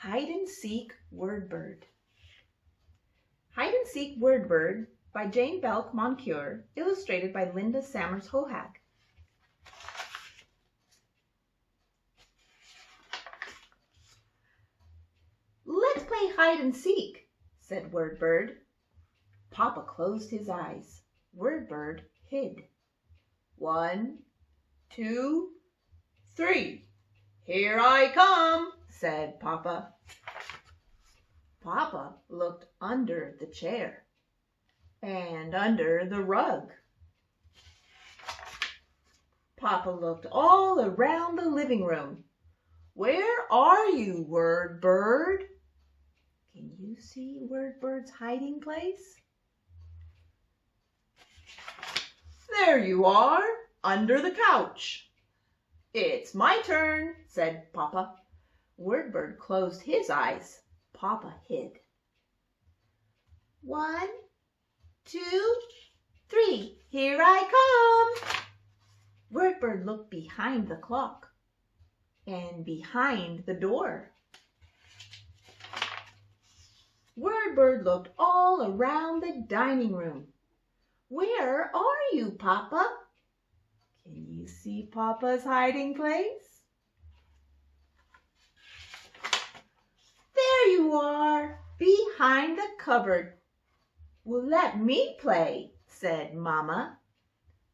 Hide and Seek Word Bird. Hide and Seek Word Bird by Jane Belk, Moncure, illustrated by Linda Sommers, Hohag. Let's play hide and seek, said Word Bird. Papa closed his eyes. Word Bird hid. 1, 2, 3. Here I come, said Papa. Papa looked under the chair and under the rug. Papa looked all around the living room. Where are you, Word Bird? Can you see Word Bird's hiding place? There you are, under the couch. It's my turn, said Papa. Word Bird closed his eyes. Papa hid. 1, 2, 3. Here I come. Word Bird looked behind the clock and behind the door. Word Bird looked all around the dining room. Where are you, Papa? Can you see Papa's hiding place? There you are, behind the cupboard. Well, let me play, said Mama.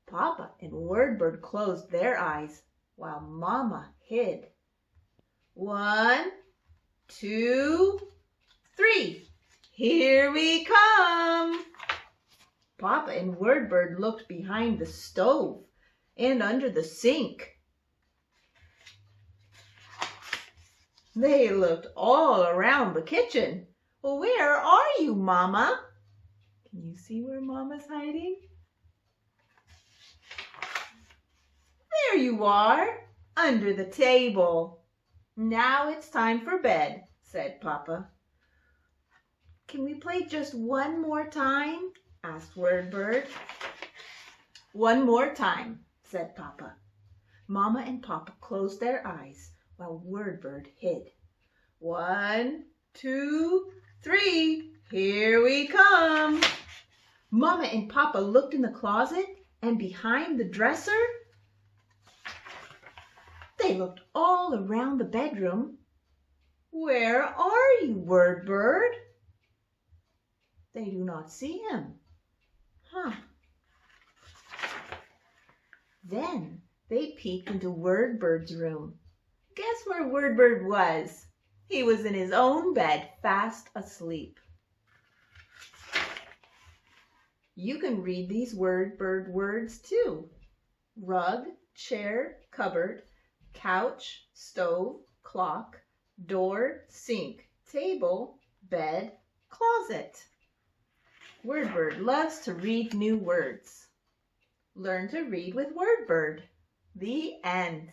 Papa and Word Bird closed their eyes while Mama hid. 1, 2, 3. Here we come. Papa and Word Bird looked behind the stove and under the sink. They looked all around the kitchen. Well, where are you, Mama? Can you see where Mama's hiding? There you are, under the table. Now it's time for bed, said Papa. Can we play just one more time? Asked Word Bird. One more time, said Papa. Mama and Papa closed their eyes while Word Bird hid. 1, 2, 3. Here we come. Mama and Papa looked in the closet and behind the dresser. They looked all around the bedroom. Where are you, Word Bird? They do not see him. Then they peeked into Word Bird's room. Guess where Word Bird was? He was in his own bed, fast asleep. You can read these Word Bird words too. Rug, chair, cupboard, couch, stove, clock, door, sink, table, bed, closet. Word Bird loves to read new words. Learn to read with Word Bird. The end.